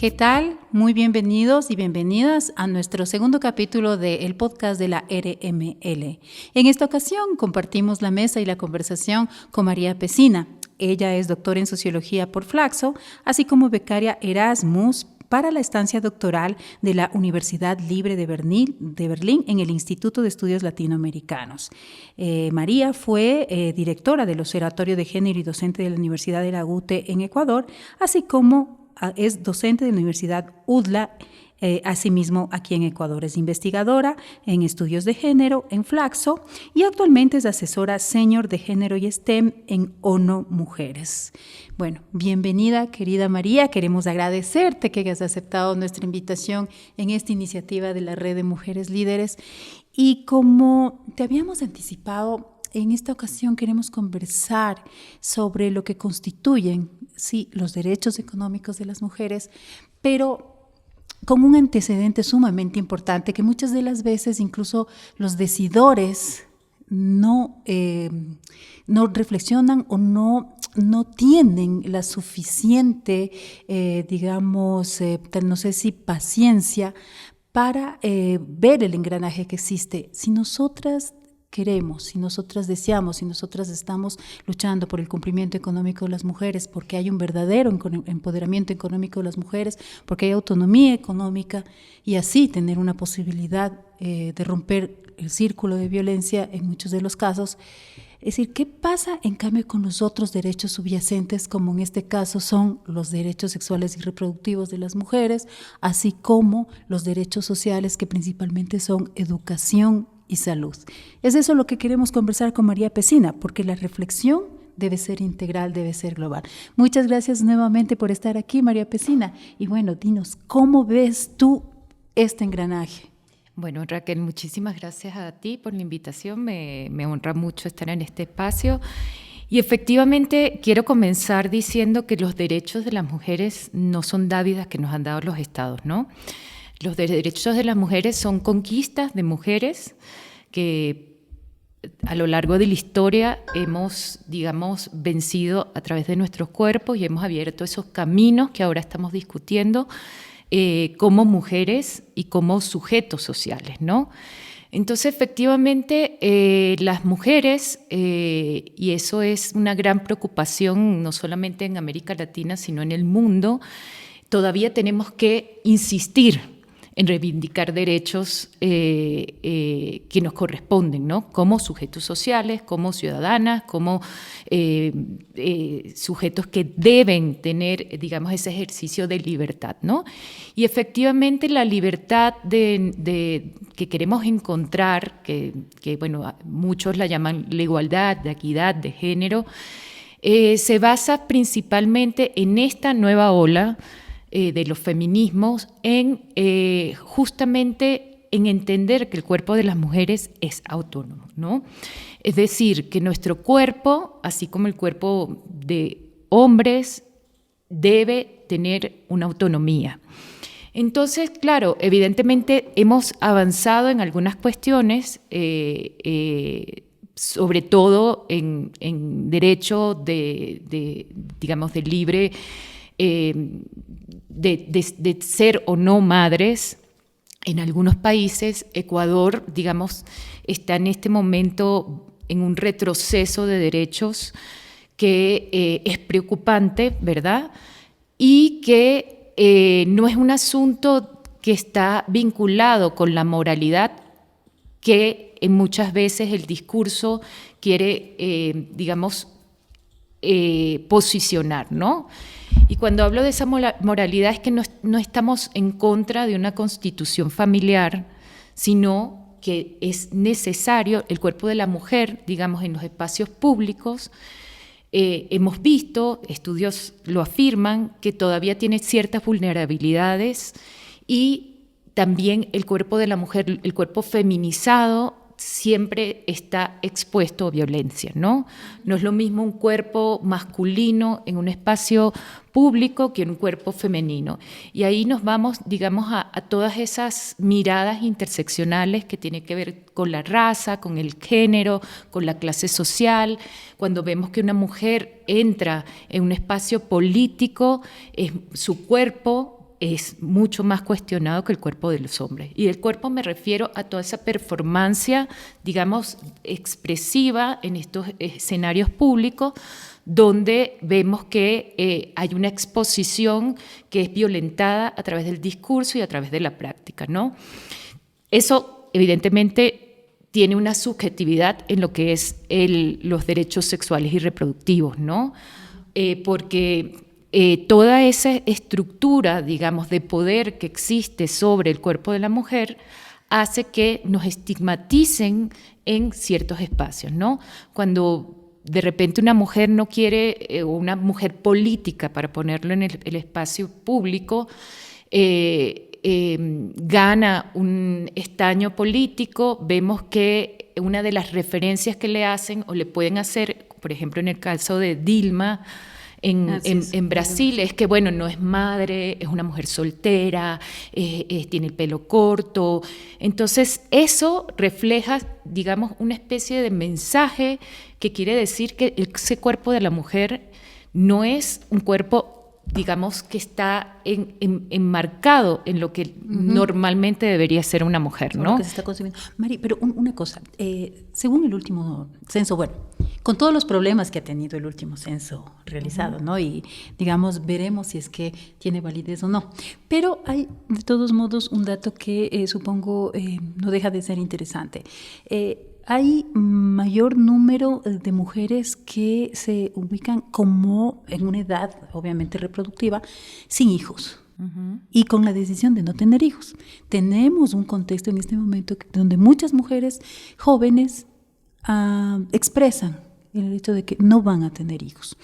¿Qué tal? Muy bienvenidos y bienvenidas a nuestro segundo capítulo del podcast de la RML. En esta ocasión compartimos la mesa y la conversación con María Pesina. Ella es doctora en Sociología por Flaxo, así como becaria Erasmus para la estancia doctoral de la Universidad Libre de Berlín en el Instituto de Estudios Latinoamericanos. María fue directora del Observatorio de Género y docente de la Universidad de la UTE en Ecuador, así como es docente de la Universidad UDLA, asimismo aquí en Ecuador. Es investigadora en estudios de género en Flaxo y actualmente es asesora senior de género y STEM en ONU Mujeres. Bueno, bienvenida querida María, queremos agradecerte que hayas aceptado nuestra invitación en esta iniciativa de la Red de Mujeres Líderes y como te habíamos anticipado, en esta ocasión queremos conversar sobre lo que constituyen, sí, los derechos económicos de las mujeres, pero con un antecedente sumamente importante que muchas de las veces incluso los decidores no reflexionan o no tienen la suficiente, no sé si paciencia para ver el engranaje que existe. Si nosotras queremos, si nosotras deseamos, si nosotras estamos luchando por el cumplimiento económico de las mujeres, porque hay un verdadero empoderamiento económico de las mujeres, porque hay autonomía económica y así tener una posibilidad de romper el círculo de violencia en muchos de los casos. Es decir, ¿qué pasa en cambio con los otros derechos subyacentes, como en este caso son los derechos sexuales y reproductivos de las mujeres, así como los derechos sociales que principalmente son educación y salud? Es eso lo que queremos conversar con María Pesina, porque la reflexión debe ser integral, debe ser global. Muchas gracias nuevamente por estar aquí, María Pesina. Y bueno, dinos, ¿cómo ves tú este engranaje? Bueno, Raquel, muchísimas gracias a ti por la invitación. Me honra mucho estar en este espacio. Y efectivamente quiero comenzar diciendo que los derechos de las mujeres no son dádivas que nos han dado los estados, ¿no? Los derechos de las mujeres son conquistas de mujeres que a lo largo de la historia hemos, digamos, vencido a través de nuestros cuerpos y hemos abierto esos caminos que ahora estamos discutiendo como mujeres y como sujetos sociales, ¿no? Entonces, efectivamente, las mujeres, y eso es una gran preocupación no solamente en América Latina, sino en el mundo, todavía tenemos que insistir en reivindicar derechos que nos corresponden, ¿no? Como sujetos sociales, como ciudadanas, como sujetos que deben tener, digamos, ese ejercicio de libertad, ¿no? Y efectivamente la libertad que queremos encontrar, que bueno, muchos la llaman la igualdad, la equidad de género, se basa principalmente en esta nueva ola de los feminismos, en justamente en entender que el cuerpo de las mujeres es autónomo, ¿no? Es decir, que nuestro cuerpo, así como el cuerpo de hombres, debe tener una autonomía. Entonces, claro, evidentemente hemos avanzado en algunas cuestiones, sobre todo en derecho digamos, de libre de ser o no madres. En algunos países, Ecuador, digamos, está en este momento en un retroceso de derechos que es preocupante, ¿verdad? Y que no es un asunto que está vinculado con la moralidad que muchas veces el discurso quiere, digamos, posicionar, ¿no? Y cuando hablo de esa moralidad es que no estamos en contra de una constitución familiar, sino que es necesario el cuerpo de la mujer, digamos, en los espacios públicos. Hemos visto, estudios lo afirman, que todavía tiene ciertas vulnerabilidades y también el cuerpo de la mujer, el cuerpo feminizado, siempre está expuesto a violencia, ¿no? No es lo mismo un cuerpo masculino en un espacio público que un cuerpo femenino. Y ahí nos vamos, digamos, a todas esas miradas interseccionales que tienen que ver con la raza, con el género, con la clase social. Cuando vemos que una mujer entra en un espacio político, su cuerpo es mucho más cuestionado que el cuerpo de los hombres. Y el cuerpo me refiero a toda esa performancia, digamos, expresiva en estos escenarios públicos, donde vemos que hay una exposición que es violentada a través del discurso y a través de la práctica, ¿no? Eso, evidentemente, tiene una subjetividad en lo que es los derechos sexuales y reproductivos, ¿no? Porque toda esa estructura, digamos, de poder que existe sobre el cuerpo de la mujer hace que nos estigmaticen en ciertos espacios, ¿no? Cuando de repente una mujer no quiere, una mujer política, para ponerlo en el espacio público, gana un escaño político, vemos que una de las referencias que le hacen o le pueden hacer, por ejemplo, en el caso de Dilma, en Brasil, es que, bueno, no es madre, es una mujer soltera, tiene el pelo corto. Entonces, eso refleja, digamos, una especie de mensaje que quiere decir que ese cuerpo de la mujer no es un cuerpo, digamos, que está enmarcado en lo que normalmente debería ser una mujer, ¿no? Lo que se está consumiendo. Mari, pero una cosa, según el último censo, bueno, con todos los problemas que ha tenido el último censo realizado, ¿no? Y, digamos, veremos si es que tiene validez o no. Pero hay, de todos modos, un dato que supongo no deja de ser interesante. Hay mayor número de mujeres que se ubican como en una edad, obviamente reproductiva, sin hijos. Y con la decisión de no tener hijos. Tenemos un contexto en este momento donde muchas mujeres jóvenes expresan el hecho de que no van a tener hijos.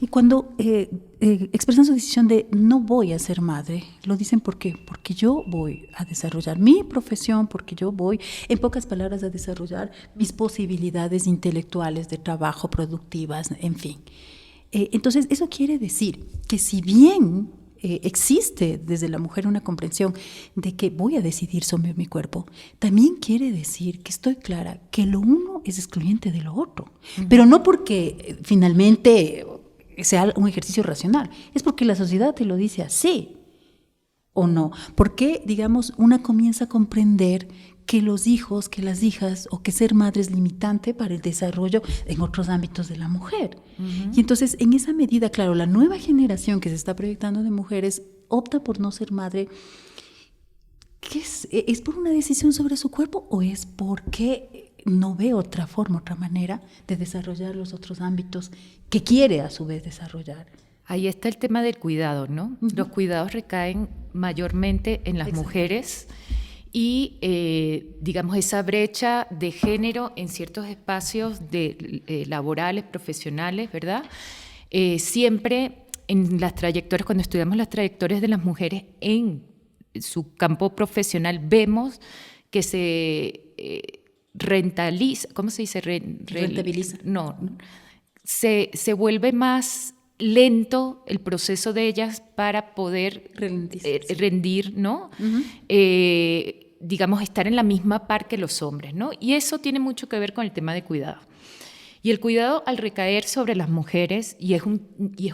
Y cuando expresan su decisión de no voy a ser madre, lo dicen ¿por qué? Porque yo voy a desarrollar mi profesión, porque yo voy, en pocas palabras, a desarrollar mis posibilidades intelectuales de trabajo, productivas, en fin. Entonces, eso quiere decir que si bien existe desde la mujer una comprensión de que voy a decidir sobre mi cuerpo, también quiere decir que estoy clara que lo uno es excluyente de lo otro, pero no porque finalmente sea un ejercicio racional, es porque la sociedad te lo dice así o no, porque digamos una comienza a comprender que los hijos, que las hijas o que ser madre es limitante para el desarrollo en otros ámbitos de la mujer. Y entonces, en esa medida, claro, la nueva generación que se está proyectando de mujeres opta por no ser madre. ¿Qué es? ¿Es por una decisión sobre su cuerpo o es porque no ve otra forma, otra manera de desarrollar los otros ámbitos que quiere a su vez desarrollar? Ahí está el tema del cuidado, ¿no? Los cuidados recaen mayormente en las mujeres. Y, digamos, esa brecha de género en ciertos espacios laborales, profesionales, ¿verdad? Siempre en las trayectorias, cuando estudiamos las trayectorias de las mujeres en su campo profesional, vemos que se rentaliza, ¿cómo se dice? Rentabiliza. No, se vuelve más lento el proceso de ellas para poder rendir, ¿no? Digamos, estar en la misma par que los hombres, ¿no? Y eso tiene mucho que ver con el tema de cuidado. Y el cuidado al recaer sobre las mujeres, y es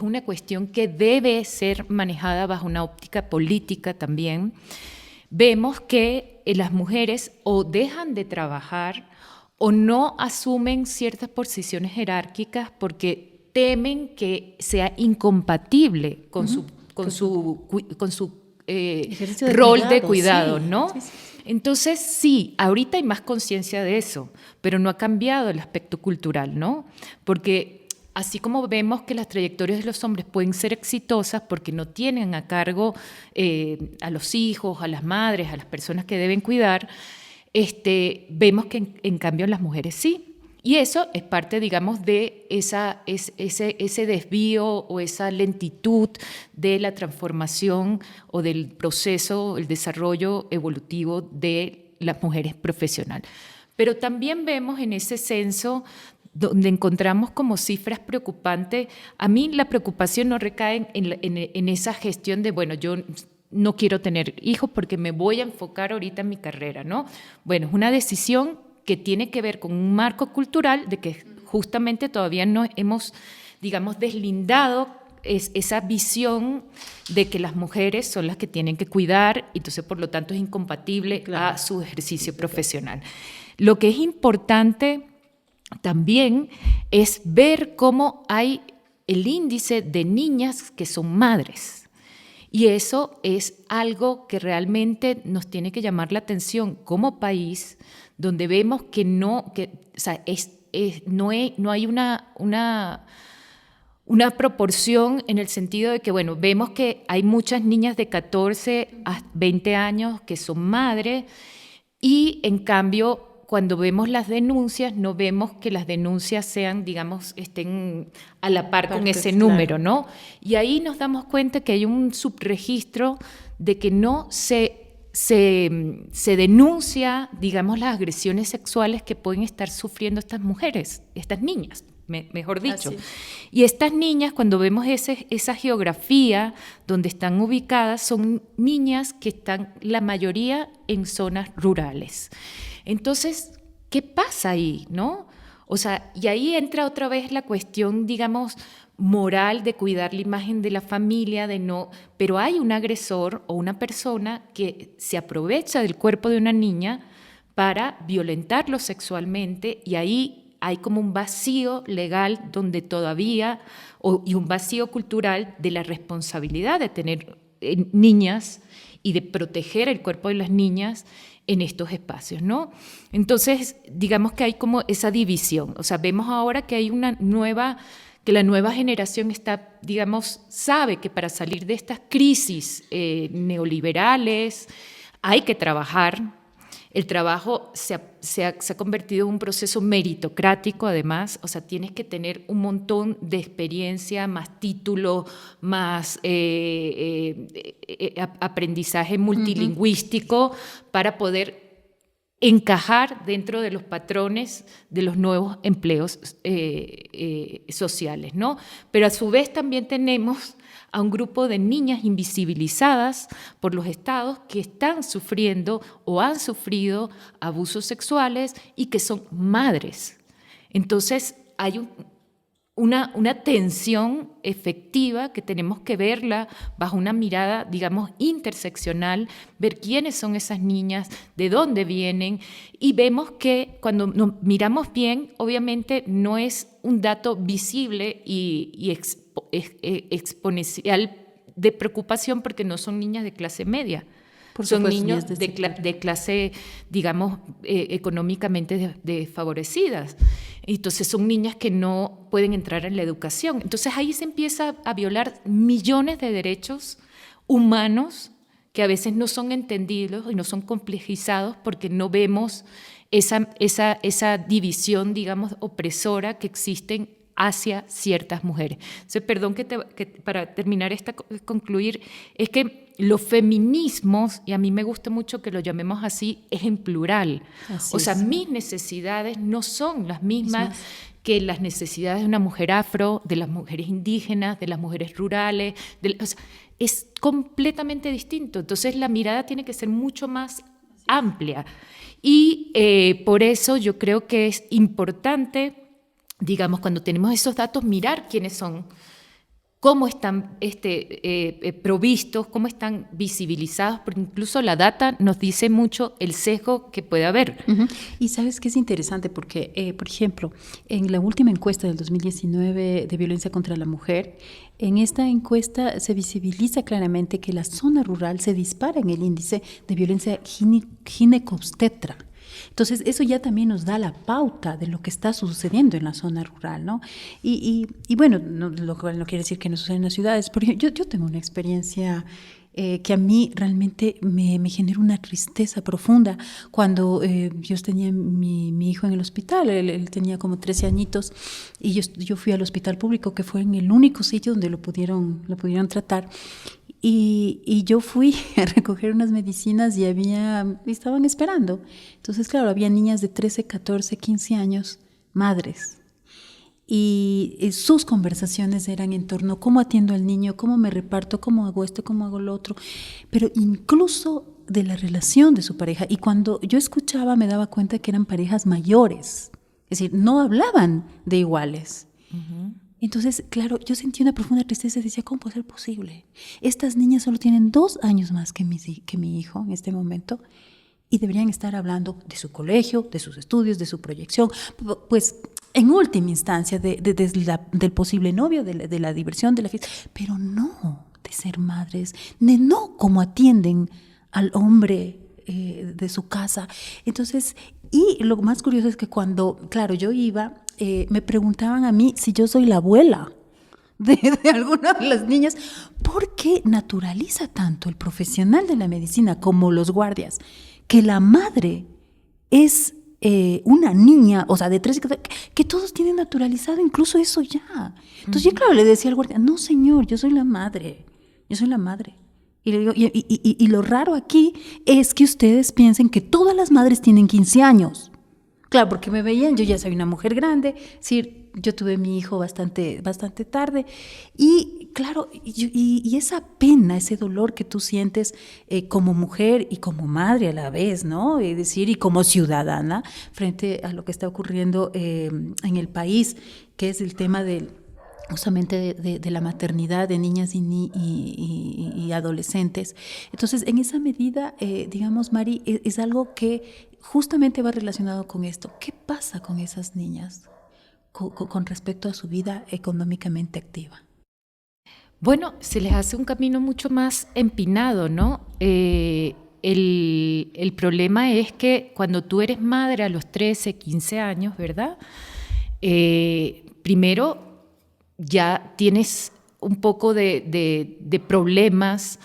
una cuestión que debe ser manejada bajo una óptica política también, vemos que las mujeres o dejan de trabajar o no asumen ciertas posiciones jerárquicas porque temen que sea incompatible con su rol de cuidado, ¿no? Sí. Entonces, sí, ahorita hay más conciencia de eso, pero no ha cambiado el aspecto cultural, ¿no? Porque así como vemos que las trayectorias de los hombres pueden ser exitosas porque no tienen a cargo a los hijos, a las madres, a las personas que deben cuidar, vemos que en cambio las mujeres sí. Y eso es parte, digamos, de ese desvío o esa lentitud de la transformación o del proceso, el desarrollo evolutivo de las mujeres profesionales. Pero también vemos en ese censo donde encontramos como cifras preocupantes. A mí la preocupación no recae en esa gestión de, bueno, yo no quiero tener hijos porque me voy a enfocar ahorita en mi carrera, ¿no? Bueno, es una decisión que tiene que ver con un marco cultural de que justamente todavía no hemos, digamos, deslindado esa visión de que las mujeres son las que tienen que cuidar, y entonces por lo tanto es incompatible a su ejercicio profesional. Lo que es importante también es ver cómo hay el índice de niñas que son madres. Y eso es algo que realmente nos tiene que llamar la atención como país, donde vemos que no hay una proporción en el sentido de que, bueno, vemos que hay muchas niñas de 14 a 20 años que son madres, y en cambio cuando vemos las denuncias, no vemos que las denuncias sean, digamos, estén a la par con ese número, ¿no? Y ahí nos damos cuenta que hay un subregistro de que no se denuncia, digamos, las agresiones sexuales que pueden estar sufriendo estas mujeres, estas niñas, mejor dicho. Y estas niñas, cuando vemos esa geografía donde están ubicadas, son niñas que están, la mayoría, en zonas rurales. Entonces, ¿qué pasa ahí, no? O sea, y ahí entra otra vez la cuestión, digamos, moral de cuidar la imagen de la familia, pero hay un agresor o una persona que se aprovecha del cuerpo de una niña para violentarlo sexualmente, y ahí hay como un vacío legal donde todavía, y un vacío cultural de la responsabilidad de tener niñas y de proteger el cuerpo de las niñas en estos espacios, ¿no? Entonces, digamos que hay como esa división. O sea, vemos ahora que hay que la nueva generación está, digamos, sabe que para salir de estas crisis neoliberales hay que trabajar. El trabajo se ha convertido en un proceso meritocrático, además. O sea, tienes que tener un montón de experiencia, más título, más aprendizaje multilingüístico para poder encajar dentro de los patrones de los nuevos empleos sociales, ¿no? Pero a su vez también tenemos a un grupo de niñas invisibilizadas por los estados que están sufriendo o han sufrido abusos sexuales y que son madres. Entonces hay una tensión efectiva que tenemos que verla bajo una mirada, digamos, interseccional, ver quiénes son esas niñas, de dónde vienen, y vemos que cuando nos miramos bien, obviamente no es un dato visible y exponencial de preocupación, porque no son niñas de clase media. Son niños de clase, digamos, económicamente desfavorecidas. Entonces son niñas que no pueden entrar en la educación. Entonces ahí se empieza a violar millones de derechos humanos que a veces no son entendidos y no son complejizados porque no vemos esa división, digamos, opresora que existen hacia ciertas mujeres. Entonces, perdón que para terminar concluir, es que los feminismos, y a mí me gusta mucho que lo llamemos así, es en plural. O sea, mis necesidades no son las mismas que las necesidades de una mujer afro, de las mujeres indígenas, de las mujeres rurales. O sea, es completamente distinto. Entonces, la mirada tiene que ser mucho más amplia. Y por eso yo creo que es importante, digamos, cuando tenemos esos datos, mirar quiénes son, cómo están provistos, cómo están visibilizados, porque incluso la data nos dice mucho el sesgo que puede haber. Uh-huh. Y sabes que es interesante porque, por ejemplo, en la última encuesta del 2019 de violencia contra la mujer, en esta encuesta se visibiliza claramente que la zona rural se dispara en el índice de violencia ginecobstetra. Entonces, eso ya también nos da la pauta de lo que está sucediendo en la zona rural, ¿no? Y bueno, lo cual no quiere decir que no suceda en las ciudades, porque yo tengo una experiencia que a mí realmente me genera una tristeza profunda. Cuando yo tenía mi hijo en el hospital, él tenía como 13 añitos, y yo fui al hospital público, que fue en el único sitio donde lo pudieron tratar. Y yo fui a recoger unas medicinas y estaban esperando. Entonces, claro, había niñas de 13, 14, 15 años, madres. Y sus conversaciones eran en torno a cómo atiendo al niño, cómo me reparto, cómo hago esto, cómo hago lo otro. Pero incluso de la relación de su pareja. Y cuando yo escuchaba me daba cuenta que eran parejas mayores. Es decir, no hablaban de iguales. Uh-huh. Entonces, claro, yo sentí una profunda tristeza y decía, ¿cómo puede ser posible? Estas niñas solo tienen 2 años más que mi hijo en este momento y deberían estar hablando de su colegio, de sus estudios, de su proyección, pues en última instancia del posible novio, de la diversión, de la fiesta, pero no de ser madres, de no cómo atienden al hombre de su casa. Entonces, y lo más curioso es que cuando, claro, yo iba, me preguntaban a mí si yo soy la abuela de alguna de las niñas, porque naturaliza tanto el profesional de la medicina como los guardias, que la madre es una niña, o sea, de 13, que todos tienen naturalizado incluso eso ya. Entonces yo, claro, le decía al guardia, no señor, yo soy la madre. Y le digo, y lo raro aquí es que ustedes piensen que todas las madres tienen 15 años. Claro, porque me veían, yo ya soy una mujer grande, es decir, yo tuve mi hijo bastante tarde. Y claro, y esa pena, ese dolor que tú sientes como mujer y como madre a la vez, ¿no? Es decir, y como ciudadana frente a lo que está ocurriendo en el país, que es el tema justamente de la maternidad de niñas y adolescentes. Entonces, en esa medida, digamos, Mari, es algo que justamente va relacionado con esto. ¿Qué pasa con esas niñas con respecto a su vida económicamente activa? Bueno, se les hace un camino mucho más empinado, ¿no? El problema es que cuando tú eres madre a los 13, 15 años, ¿verdad? Primero ya tienes un poco de problemas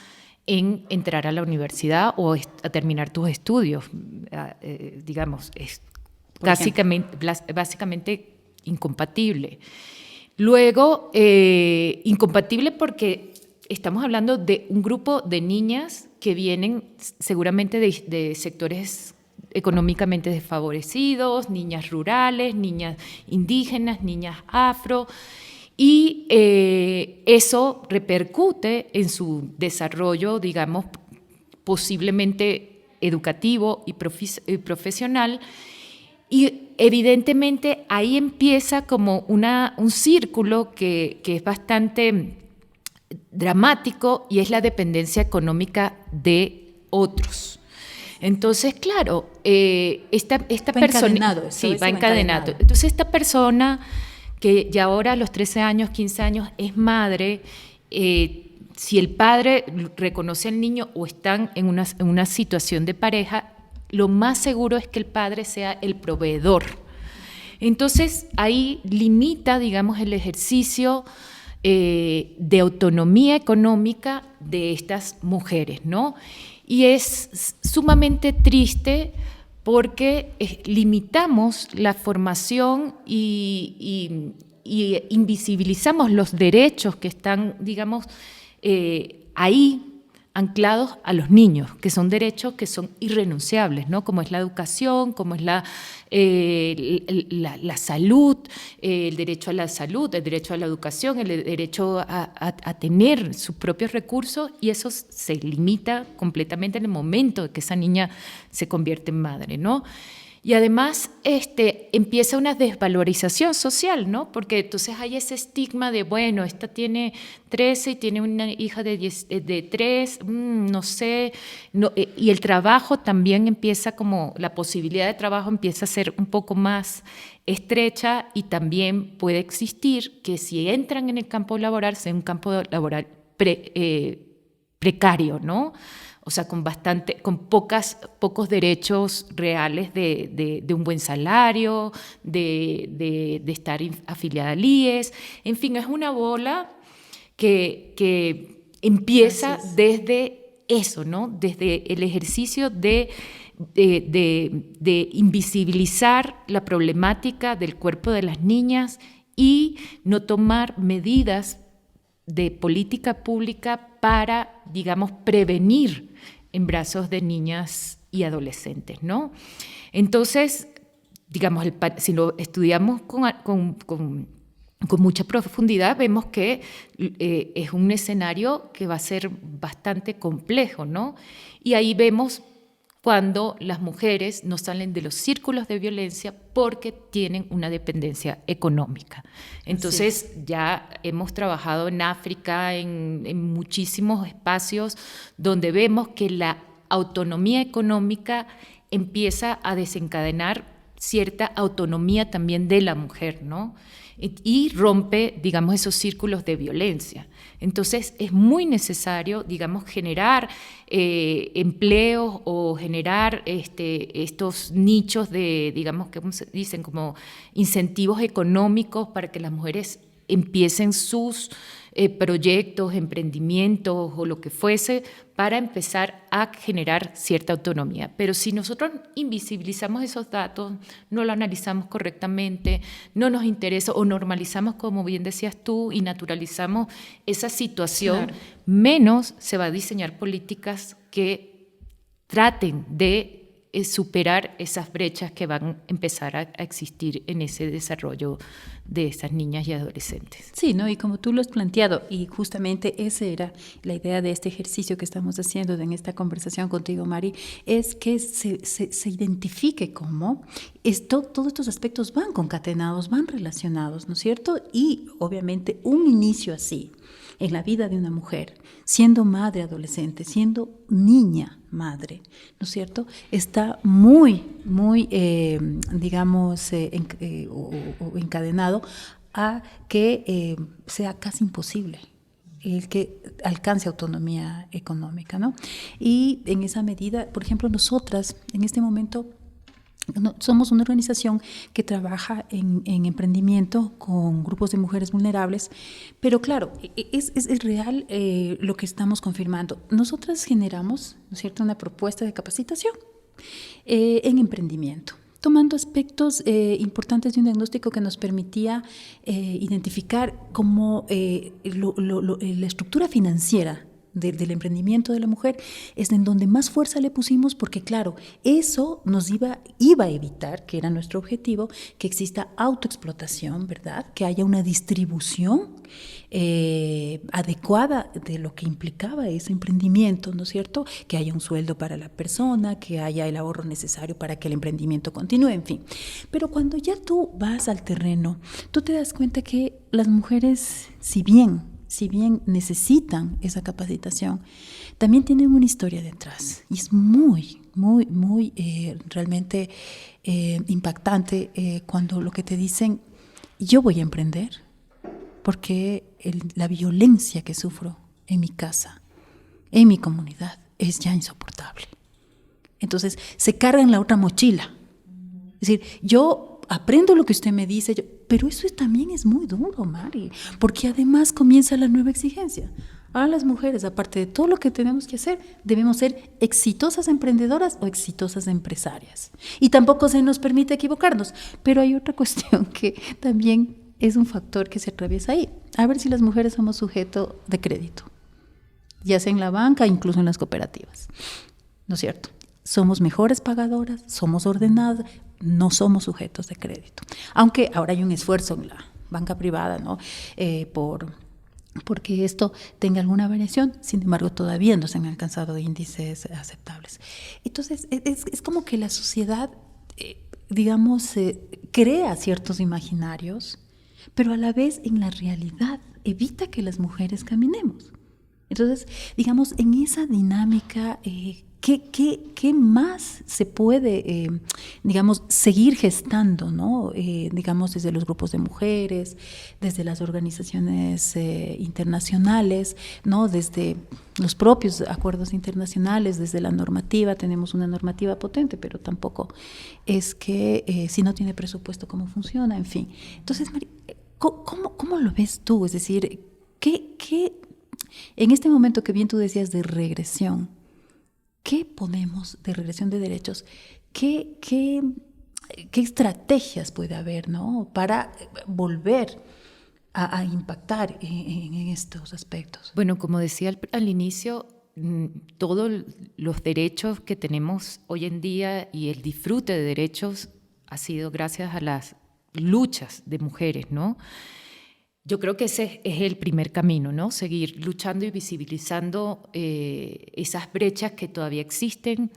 en entrar a la universidad o a terminar tus estudios, digamos, es básicamente incompatible. Luego, incompatible porque estamos hablando de un grupo de niñas que vienen seguramente de sectores económicamente desfavorecidos, niñas rurales, niñas indígenas, niñas afro, y eso repercute en su desarrollo, digamos, posiblemente educativo y profesional. Y evidentemente ahí empieza como un círculo que es bastante dramático y es la dependencia económica de otros. Entonces, claro, esta persona... Sí, va encadenado. Entonces, esta persona que ya ahora a los 13 años, 15 años es madre, si el padre reconoce al niño o están en una situación de pareja, lo más seguro es que el padre sea el proveedor. Entonces, ahí limita, digamos, el ejercicio de autonomía económica de estas mujeres, ¿no? Y es sumamente triste porque limitamos la formación y invisibilizamos los derechos que están, digamos, ahí anclados a los niños, que son derechos que son irrenunciables, ¿no? Como es la educación, como es la salud, el derecho a la salud, el derecho a la educación, el derecho a tener sus propios recursos, y eso se limita completamente en el momento de que esa niña se convierte en madre, ¿no? Y además empieza una desvalorización social, ¿no? Porque entonces hay ese estigma de, bueno, esta tiene 13 y tiene una hija de 3, no sé. No, y el trabajo también empieza como, la posibilidad de trabajo empieza a ser un poco más estrecha, y también puede existir que si entran en el campo laboral, sea un campo laboral precario, ¿no? O sea, con pocos derechos reales de un buen salario, de estar afiliada al IES. En fin, es una bola que empieza desde eso, ¿no? Desde el ejercicio de invisibilizar la problemática del cuerpo de las niñas y no tomar medidas de política pública para, digamos, prevenir embarazos de niñas y adolescentes, ¿no? Entonces, digamos, si lo estudiamos con mucha profundidad, vemos que es un escenario que va a ser bastante complejo, ¿no? Y ahí vemos cuando las mujeres no salen de los círculos de violencia porque tienen una dependencia económica. Entonces ya hemos trabajado en África, en muchísimos espacios donde vemos que la autonomía económica empieza a desencadenar cierta autonomía también de la mujer, ¿no? Y rompe, digamos, esos círculos de violencia. Entonces es muy necesario, digamos, generar empleos o generar estos nichos de, digamos, ¿cómo se dicen? Como incentivos económicos para que las mujeres empiecen sus proyectos, emprendimientos o lo que fuese para empezar a generar cierta autonomía. Pero si nosotros invisibilizamos esos datos, no lo analizamos correctamente, no nos interesa o normalizamos, como bien decías tú, y naturalizamos esa situación, claro, menos se va a diseñar políticas que traten de superar esas brechas que van a empezar a existir en ese desarrollo de esas niñas y adolescentes. Sí, ¿no? Y como tú lo has planteado, y justamente esa era la idea de este ejercicio que estamos haciendo en esta conversación contigo, Mari, es que se identifique cómo todos estos aspectos van concatenados, van relacionados, ¿no es cierto? Y obviamente un inicio así en la vida de una mujer, siendo madre adolescente, siendo niña madre, ¿no es cierto? Está muy, digamos, encadenado a que sea casi imposible el que alcance autonomía económica, ¿no? Y en esa medida, por ejemplo, nosotras en este momento somos una organización que trabaja en emprendimiento con grupos de mujeres vulnerables, pero claro, es real lo que estamos confirmando. Nosotras generamos, ¿no es cierto?, una propuesta de capacitación en emprendimiento, tomando aspectos importantes de un diagnóstico que nos permitía identificar cómo la estructura financiera del emprendimiento de la mujer es en donde más fuerza le pusimos, porque claro, eso nos iba a evitar, que era nuestro objetivo, que exista autoexplotación, ¿verdad? Que haya una distribución adecuada de lo que implicaba ese emprendimiento, ¿no es cierto? Que haya un sueldo para la persona, que haya el ahorro necesario para que el emprendimiento continúe, en fin. Pero cuando ya tú vas al terreno, tú te das cuenta que las mujeres, si bien necesitan esa capacitación, también tienen una historia detrás. Y es muy realmente impactante cuando lo que te dicen, yo voy a emprender porque la violencia que sufro en mi casa, en mi comunidad, es ya insoportable. Entonces, se cargan la otra mochila. Es decir, yo aprendo lo que usted me dice, pero eso también es muy duro, Mari, porque además comienza la nueva exigencia. Ahora las mujeres, aparte de todo lo que tenemos que hacer, debemos ser exitosas emprendedoras o exitosas empresarias. Y tampoco se nos permite equivocarnos, pero hay otra cuestión que también es un factor que se atraviesa ahí. A ver si las mujeres somos sujeto de crédito, ya sea en la banca, incluso en las cooperativas, ¿no es cierto? Somos mejores pagadoras, somos ordenadas, no somos sujetos de crédito. Aunque ahora hay un esfuerzo en la banca privada, ¿no? Porque esto tenga alguna variación, sin embargo todavía no se han alcanzado índices aceptables. Entonces es como que la sociedad, digamos, crea ciertos imaginarios, pero a la vez en la realidad evita que las mujeres caminemos. Entonces, digamos, en esa dinámica, ¿qué más se puede, digamos, seguir gestando, ¿no? Digamos, desde los grupos de mujeres, desde las organizaciones internacionales, ¿no? Desde los propios acuerdos internacionales, desde la normativa. Tenemos una normativa potente, pero tampoco es que si no tiene presupuesto, ¿cómo funciona? En fin. Entonces, Mari, ¿cómo lo ves tú? Es decir, ¿qué en este momento que bien tú decías de regresión, ¿qué ponemos de regresión de derechos? ¿Qué estrategias puede haber, ¿no? Para volver a impactar en estos aspectos? Bueno, como decía al inicio, todos los derechos que tenemos hoy en día y el disfrute de derechos ha sido gracias a las luchas de mujeres, ¿no? Yo creo que ese es el primer camino, ¿no? Seguir luchando y visibilizando esas brechas que todavía existen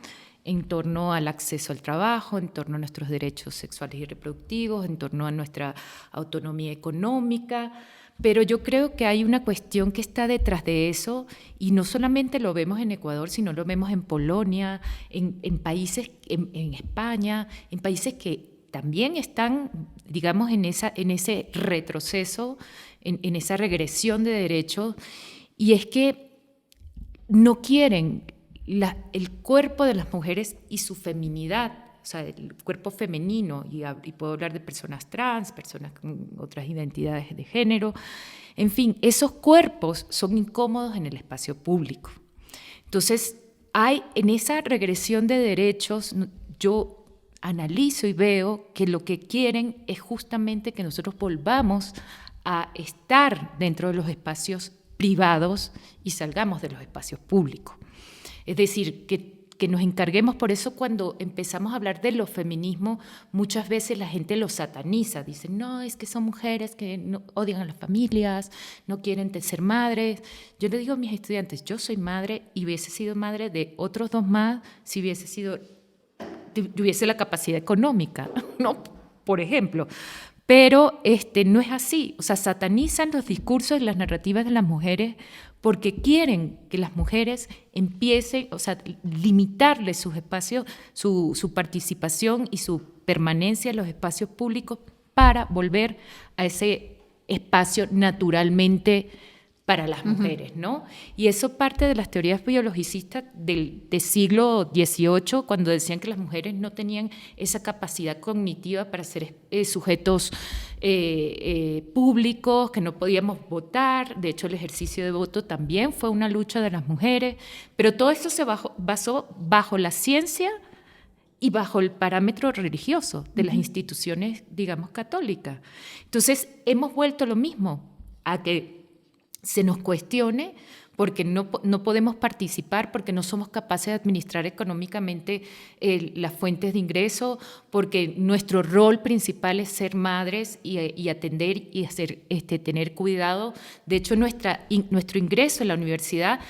en torno al acceso al trabajo, en torno a nuestros derechos sexuales y reproductivos, en torno a nuestra autonomía económica. Pero yo creo que hay una cuestión que está detrás de eso, y no solamente lo vemos en Ecuador, sino lo vemos en Polonia, en países, en España, en países que también están, digamos, en ese retroceso, en esa regresión de derechos, y es que no quieren el cuerpo de las mujeres y su feminidad, o sea, el cuerpo femenino, y puedo hablar de personas trans, personas con otras identidades de género, en fin, esos cuerpos son incómodos en el espacio público. Entonces, hay en esa regresión de derechos, yo analizo y veo que lo que quieren es justamente que nosotros volvamos a estar dentro de los espacios privados y salgamos de los espacios públicos. Es decir, que nos encarguemos. Por eso cuando empezamos a hablar de los feminismos, muchas veces la gente los sataniza. Dicen, no, es que son mujeres que no, odian a las familias, no quieren ser madres. Yo le digo a mis estudiantes, yo soy madre y hubiese sido madre de otros 2 más si tuviese la capacidad económica, ¿no? Por ejemplo. Pero no es así. O sea, satanizan los discursos y las narrativas de las mujeres porque quieren que las mujeres empiecen, o sea, limitarles sus espacios, su participación y su permanencia en los espacios públicos para volver a ese espacio naturalmente para las mujeres, ¿no? Y eso parte de las teorías biologicistas del siglo XVIII, cuando decían que las mujeres no tenían esa capacidad cognitiva para ser sujetos públicos, que no podíamos votar. De hecho, el ejercicio de voto también fue una lucha de las mujeres, pero todo esto se basó bajo la ciencia y bajo el parámetro religioso de las instituciones, digamos, católicas. Entonces, hemos vuelto lo mismo, a que se nos cuestione porque no podemos participar, porque no somos capaces de administrar económicamente las fuentes de ingreso, porque nuestro rol principal es ser madres y atender y tener cuidado. De hecho, nuestro ingreso en la universidad,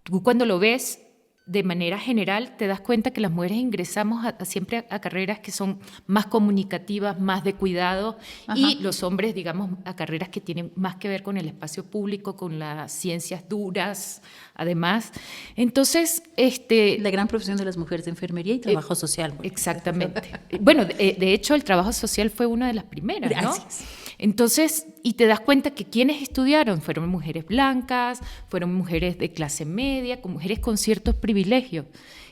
tú cuando lo ves de manera general, te das cuenta que las mujeres ingresamos siempre a carreras que son más comunicativas, más de cuidado, y los hombres, digamos, a carreras que tienen más que ver con el espacio público, con las ciencias duras, además. Entonces, la gran profesión de las mujeres de enfermería y trabajo social. Exactamente. Bueno, de hecho, el trabajo social fue una de las primeras, ¿no? Gracias. Entonces, y te das cuenta que quienes estudiaron fueron mujeres blancas, fueron mujeres de clase media, con mujeres con ciertos privilegios.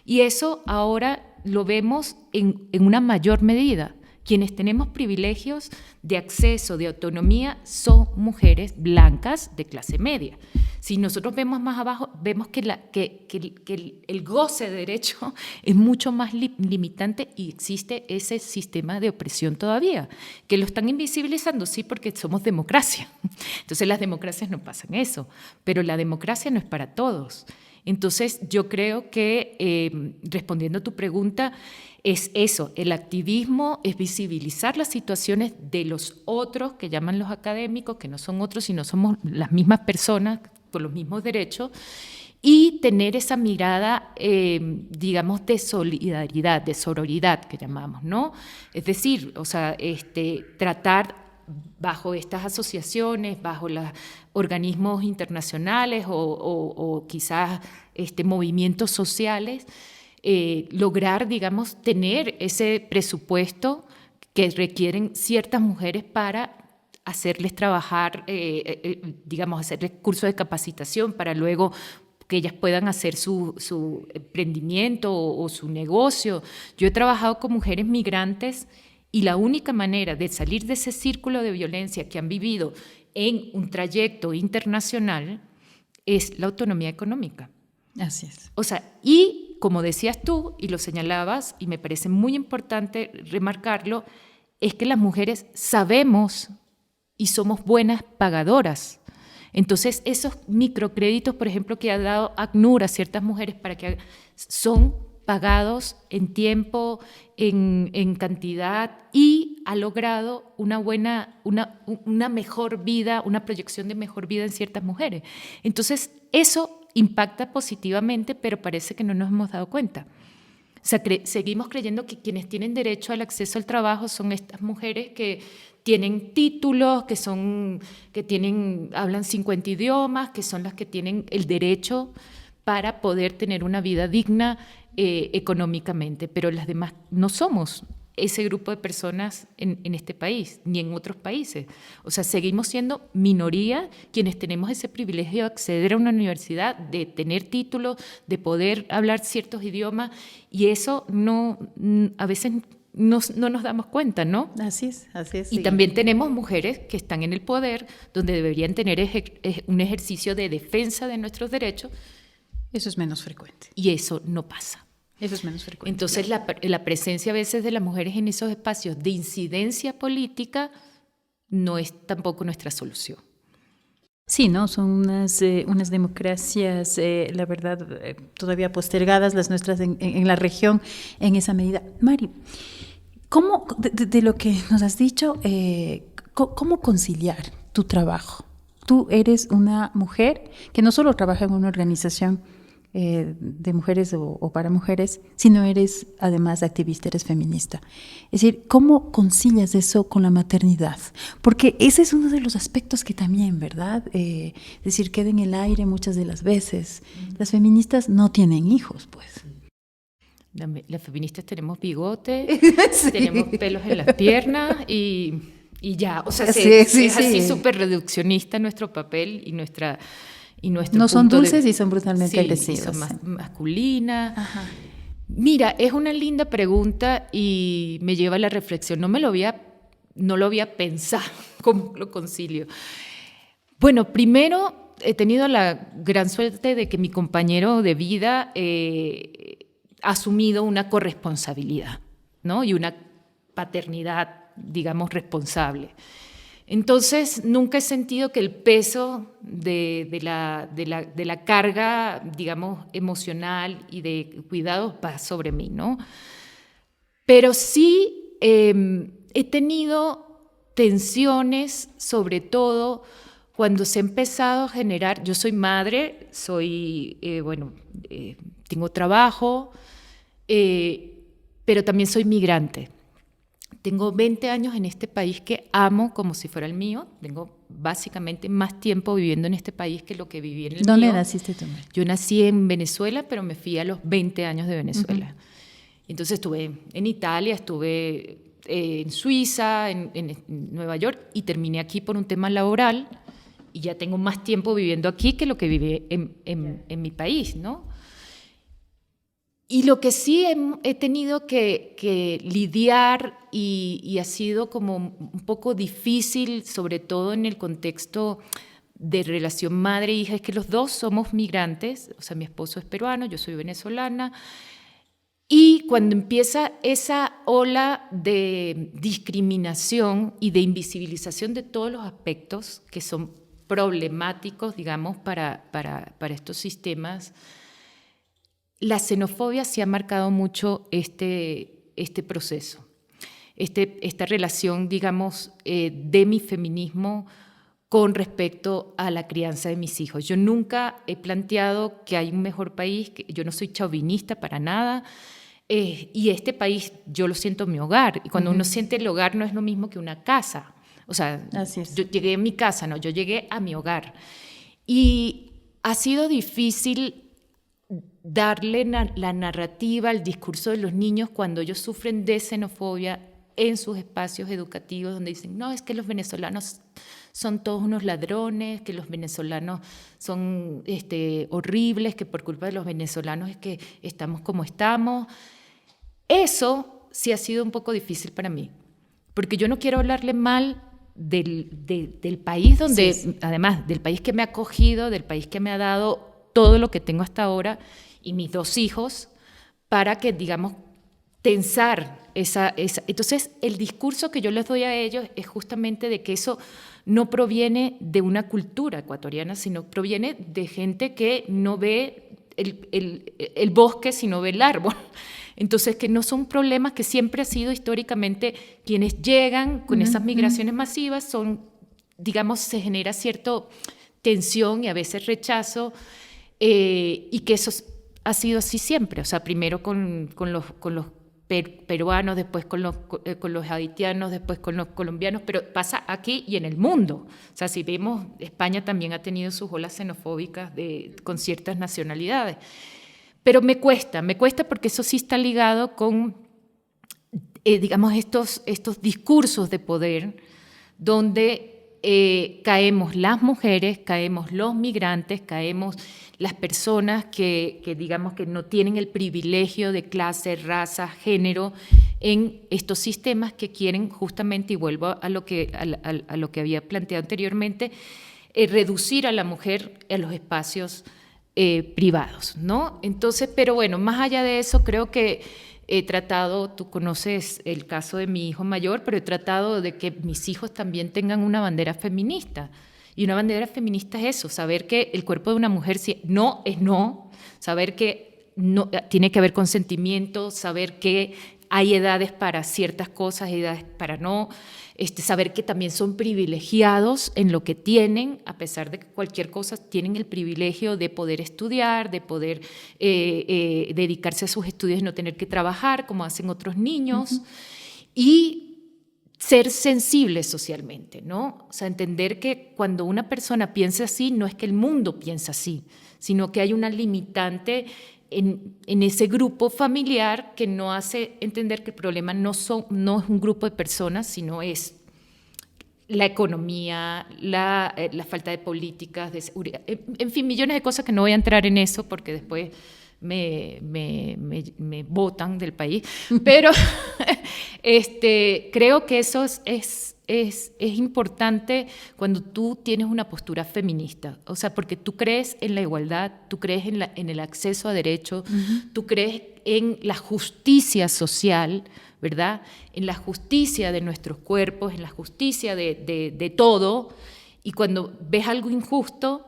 Y eso ahora lo vemos en una mayor medida. Quienes tenemos privilegios de acceso, de autonomía, son mujeres blancas de clase media. Si nosotros vemos más abajo, vemos que el goce de derecho es mucho más limitante y existe ese sistema de opresión todavía, que lo están invisibilizando, sí, porque somos democracia. Entonces las democracias no pasan eso, pero la democracia no es para todos. Entonces yo creo que, respondiendo a tu pregunta, es eso, el activismo es visibilizar las situaciones de los otros, que llaman los académicos, que no son otros, sino somos las mismas personas con los mismos derechos, y tener esa mirada, digamos, de solidaridad, de sororidad, que llamamos, ¿no? Es decir, o sea, tratar bajo estas asociaciones, bajo los organismos internacionales o quizás movimientos sociales, lograr, digamos, tener ese presupuesto que requieren ciertas mujeres para hacerles trabajar, digamos, hacerles cursos de capacitación para luego que ellas puedan hacer su emprendimiento o su negocio. Yo he trabajado con mujeres migrantes y la única manera de salir de ese círculo de violencia que han vivido en un trayecto internacional es la autonomía económica. Así es. O sea, y como decías tú y lo señalabas, y me parece muy importante remarcarlo, es que las mujeres sabemos y somos buenas pagadoras. Entonces, esos microcréditos, por ejemplo, que ha dado ACNUR a ciertas mujeres para que son pagados en tiempo, en cantidad, y ha logrado una mejor vida, una proyección de mejor vida en ciertas mujeres. Entonces, eso impacta positivamente, pero parece que no nos hemos dado cuenta. sea, seguimos creyendo que quienes tienen derecho al acceso al trabajo son estas mujeres que tienen títulos, hablan 50 idiomas, que son las que tienen el derecho para poder tener una vida digna económicamente, pero las demás no somos ese grupo de personas en este país, ni en otros países. O sea, seguimos siendo minoría quienes tenemos ese privilegio de acceder a una universidad, de tener títulos, de poder hablar ciertos idiomas, y eso a veces no nos damos cuenta, ¿no? Así es, así es. Y también tenemos mujeres que están en el poder, donde deberían tener un ejercicio de defensa de nuestros derechos. Eso es menos frecuente. Y eso no pasa. Eso es menos frecuente. Entonces, claro, la presencia a veces de las mujeres en esos espacios de incidencia política no es tampoco nuestra solución. Sí, ¿no? Son unas democracias, la verdad, todavía postergadas, las nuestras en la región, en esa medida. Mari, ¿cómo, de lo que nos has dicho, cómo conciliar tu trabajo? Tú eres una mujer que no solo trabaja en una organización de mujeres o para mujeres, sino eres además activista, eres feminista. Es decir, ¿cómo concilias eso con la maternidad? Porque ese es uno de los aspectos que también, ¿verdad? Es decir, queda en el aire muchas de las veces. Las feministas no tienen hijos, pues. Las feministas tenemos bigote, sí, tenemos pelos en las piernas y ya. O sea, es así súper reduccionista nuestro papel y nuestro no son dulces y son brutalmente agresivas. Son más masculinas. Ajá. Mira, es una linda pregunta y me lleva a la reflexión. No lo había pensado cómo lo concilio. Bueno, primero he tenido la gran suerte de que mi compañero de vida ha asumido una corresponsabilidad, ¿no? Y una paternidad, digamos, responsable. Entonces, nunca he sentido que el peso de la carga, digamos, emocional y de cuidados va sobre mí, ¿no? Pero sí he tenido tensiones, sobre todo cuando se ha empezado a generar. Yo soy madre, tengo trabajo, pero también soy migrante. Tengo 20 años en este país que amo como si fuera el mío. Tengo básicamente más tiempo viviendo en este país que lo que viví en el mío. ¿Dónde naciste tú? Yo nací en Venezuela, pero me fui a los 20 años de Venezuela. Entonces estuve en Italia, estuve en Suiza, en Nueva York, y terminé aquí por un tema laboral, y ya tengo más tiempo viviendo aquí que lo que viví en mi país, ¿no? Y lo que sí he tenido que lidiar y ha sido como un poco difícil, sobre todo en el contexto de relación madre-hija, es que los dos somos migrantes. O sea, mi esposo es peruano, yo soy venezolana, y cuando empieza esa ola de discriminación y de invisibilización de todos los aspectos que son problemáticos, digamos, para estos sistemas, la xenofobia sí ha marcado mucho este proceso, esta relación, digamos, de mi feminismo con respecto a la crianza de mis hijos. Yo nunca he planteado que hay un mejor país, yo no soy chauvinista para nada, y este país yo lo siento mi hogar, y cuando uno siente el hogar no es lo mismo que una casa. O sea, yo llegué a mi casa, no, yo llegué a mi hogar. Y ha sido difícil darle la narrativa al discurso de los niños cuando ellos sufren de xenofobia en sus espacios educativos, donde dicen, no, es que los venezolanos son todos unos ladrones, que los venezolanos son horribles, que por culpa de los venezolanos es que estamos como estamos. Eso sí ha sido un poco difícil para mí, porque yo no quiero hablarle mal del país donde, sí, además del país que me ha acogido, del país que me ha dado todo lo que tengo hasta ahora, y mis 2 hijos, para que, digamos, tensar esa. Entonces, el discurso que yo les doy a ellos es justamente de que eso no proviene de una cultura ecuatoriana, sino proviene de gente que no ve el bosque, sino ve el árbol. Entonces, que no son problemas que siempre ha sido históricamente quienes llegan con esas migraciones masivas, son, digamos, se genera cierta tensión y a veces rechazo, y que eso ha sido así siempre, o sea, primero con los peruanos, después con los haitianos, después con los colombianos, pero pasa aquí y en el mundo. O sea, si vemos, España también ha tenido sus olas xenofóbicas con ciertas nacionalidades. Pero me cuesta porque eso sí está ligado con, digamos, estos discursos de poder donde caemos las mujeres, caemos los migrantes, caemos las personas que digamos que no tienen el privilegio de clase, raza, género en estos sistemas que quieren justamente, y vuelvo a lo que había planteado anteriormente, reducir a la mujer a los espacios privados, ¿no? Entonces, pero bueno, más allá de eso, creo que he tratado, tú conoces el caso de mi hijo mayor, pero he tratado de que mis hijos también tengan una bandera feminista. Y una bandera feminista es eso, saber que el cuerpo de una mujer no es no, saber que no, tiene que haber consentimiento, saber que hay edades para ciertas cosas, edades para no, saber que también son privilegiados en lo que tienen, a pesar de que cualquier cosa tienen el privilegio de poder estudiar, de poder dedicarse a sus estudios y no tener que trabajar como hacen otros niños, y ser sensibles socialmente, ¿no? O sea, entender que cuando una persona piensa así, no es que el mundo piensa así, sino que hay una limitante en ese grupo familiar que no hace entender que el problema no es un grupo de personas, sino es la economía, la falta de políticas, de seguridad, en fin, millones de cosas que no voy a entrar en eso porque después me botan del país, pero creo que eso es importante cuando tú tienes una postura feminista, o sea, porque tú crees en la igualdad, tú crees en el acceso a derechos, tú crees en la justicia social, ¿verdad? En la justicia de nuestros cuerpos, en la justicia de todo, y cuando ves algo injusto,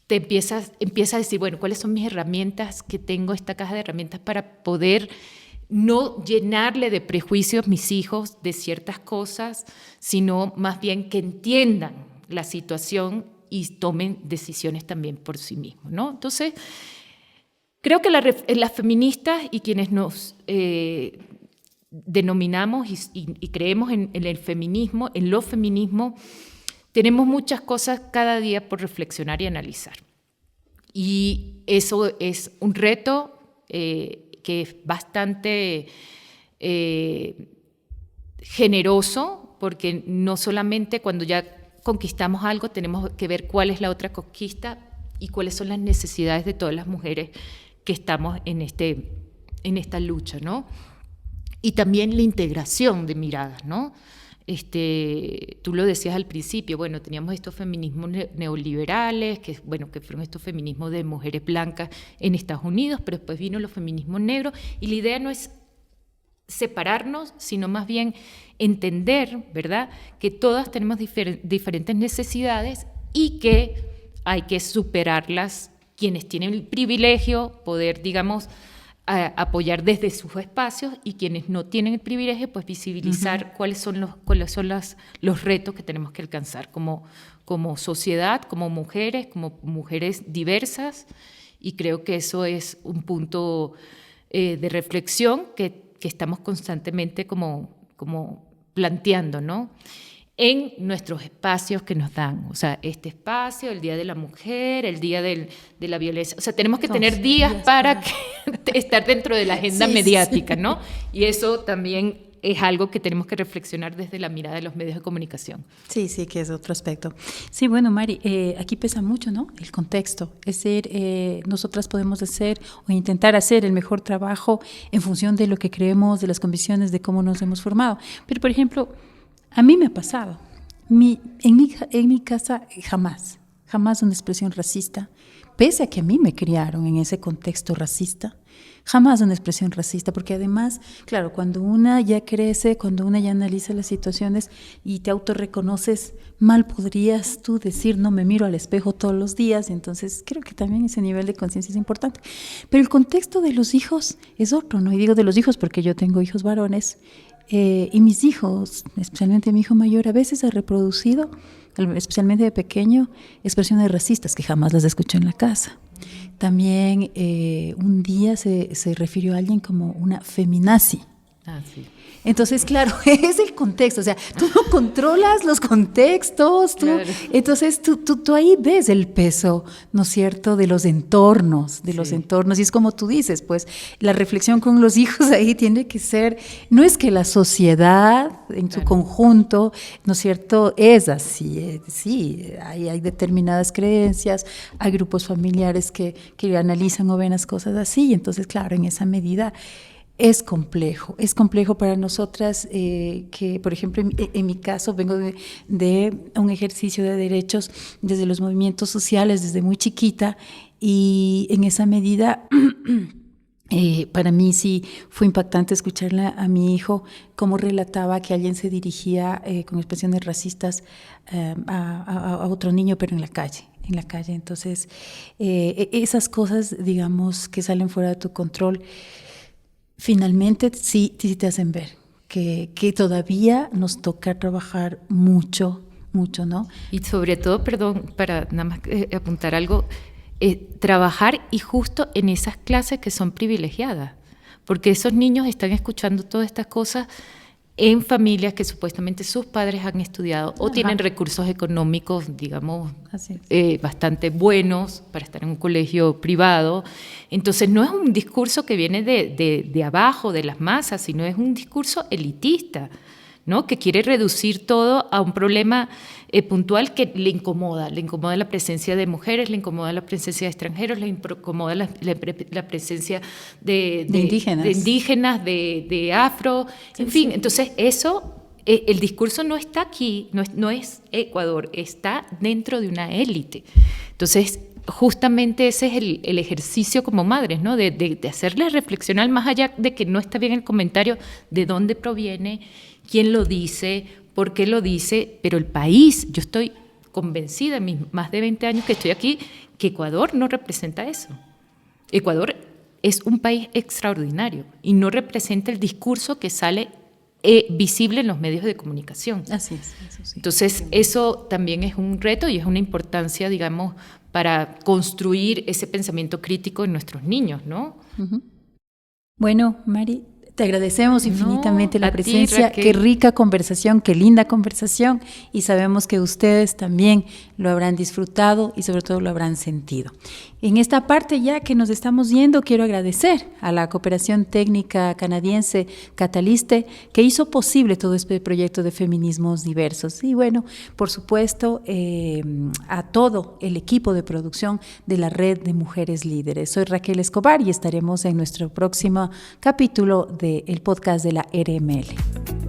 te empiezas a decir, bueno, ¿cuáles son mis herramientas que tengo, esta caja de herramientas para poder no llenarle de prejuicios a mis hijos de ciertas cosas, sino más bien que entiendan la situación y tomen decisiones también por sí mismos, ¿no? Entonces, creo que las feministas y quienes nos denominamos y creemos en el feminismo, en los feminismos, tenemos muchas cosas cada día por reflexionar y analizar. Y eso es un reto que es bastante generoso, porque no solamente cuando ya conquistamos algo tenemos que ver cuál es la otra conquista y cuáles son las necesidades de todas las mujeres que estamos en esta lucha, ¿no? Y también la integración de miradas, ¿no? Tú lo decías al principio, bueno, teníamos estos feminismos neoliberales, que fueron estos feminismos de mujeres blancas en Estados Unidos, pero después vino los feminismos negros, y la idea no es separarnos, sino más bien entender, ¿verdad?, que todas tenemos diferentes necesidades y que hay que superarlas, quienes tienen el privilegio, poder, digamos, apoyar desde sus espacios, y quienes no tienen el privilegio, pues visibilizar cuáles son los retos que tenemos que alcanzar como sociedad, como mujeres diversas, y creo que eso es un punto de reflexión que estamos constantemente como planteando, ¿no?, en nuestros espacios que nos dan, o sea, este espacio, el Día de la Mujer, el Día de la Violencia, o sea, tenemos que tener días para estar dentro de la agenda mediática, ¿no? Y eso también es algo que tenemos que reflexionar desde la mirada de los medios de comunicación. Sí, que es otro aspecto. Sí, bueno, Mari, aquí pesa mucho, ¿no?, el contexto. Es decir, nosotras podemos hacer o intentar hacer el mejor trabajo en función de lo que creemos, de las convicciones, de cómo nos hemos formado. Pero, por ejemplo, a mí me ha pasado. En mi casa jamás una expresión racista, pese a que a mí me criaron en ese contexto racista, jamás una expresión racista, porque además, claro, cuando una ya crece, cuando una ya analiza las situaciones y te autorreconoces, mal podrías tú decir, no me miro al espejo todos los días. Entonces creo que también ese nivel de conciencia es importante. Pero el contexto de los hijos es otro, ¿no? Y digo de los hijos porque yo tengo hijos varones, y mis hijos, especialmente mi hijo mayor, a veces ha reproducido, especialmente de pequeño, expresiones racistas que jamás las escuché en la casa. También un día se refirió a alguien como una feminazi. Ah, sí. Entonces, claro, es el contexto, o sea, tú no controlas los contextos, Claro. Entonces tú ahí ves el peso, ¿no es cierto?, de los entornos, y es como tú dices, pues la reflexión con los hijos ahí tiene que ser, no es que la sociedad en su conjunto, ¿no es cierto?, es así, sí, hay determinadas creencias, hay grupos familiares que analizan o ven las cosas así, y entonces, claro, en esa medida es complejo para nosotras que, por ejemplo, en mi caso vengo de un ejercicio de derechos desde los movimientos sociales, desde muy chiquita, y en esa medida para mí sí fue impactante escucharle a mi hijo cómo relataba que alguien se dirigía con expresiones racistas a otro niño, pero en la calle. Entonces, esas cosas, digamos, que salen fuera de tu control, finalmente sí te hacen ver que todavía nos toca trabajar mucho, ¿no? Y sobre todo, perdón, para nada más apuntar algo, trabajar y justo en esas clases que son privilegiadas, porque esos niños están escuchando todas estas cosas en familias que supuestamente sus padres han estudiado o tienen recursos económicos, digamos, bastante buenos para estar en un colegio privado. Entonces no es un discurso que viene de abajo, de las masas, sino es un discurso elitista, ¿no?, que quiere reducir todo a un problema puntual que le incomoda la presencia de mujeres, le incomoda la presencia de extranjeros, le incomoda la presencia de indígenas, de afro, en fin. Entonces eso, el discurso no está aquí, no es Ecuador, está dentro de una élite. Entonces, justamente ese es el ejercicio como madres, ¿no?, de hacerles reflexionar más allá de que no está bien el comentario, de dónde proviene, quién lo dice, por qué lo dice, pero el país, yo estoy convencida en mis más de 20 años que estoy aquí, que Ecuador no representa eso. Ecuador es un país extraordinario y no representa el discurso que sale visible en los medios de comunicación. Así es, eso sí. Entonces, eso también es un reto y es una importancia, digamos, para construir ese pensamiento crítico en nuestros niños, ¿no? Uh-huh. Bueno, Mari, te agradecemos infinitamente la presencia. Ti, qué rica conversación, qué linda conversación, y sabemos que ustedes también lo habrán disfrutado y sobre todo lo habrán sentido. En esta parte ya que nos estamos yendo, quiero agradecer a la cooperación técnica canadiense Catalyste, que hizo posible todo este proyecto de feminismos diversos. Y bueno, por supuesto, a todo el equipo de producción de la Red de Mujeres Líderes. Soy Raquel Escobar y estaremos en nuestro próximo capítulo del podcast de la RML.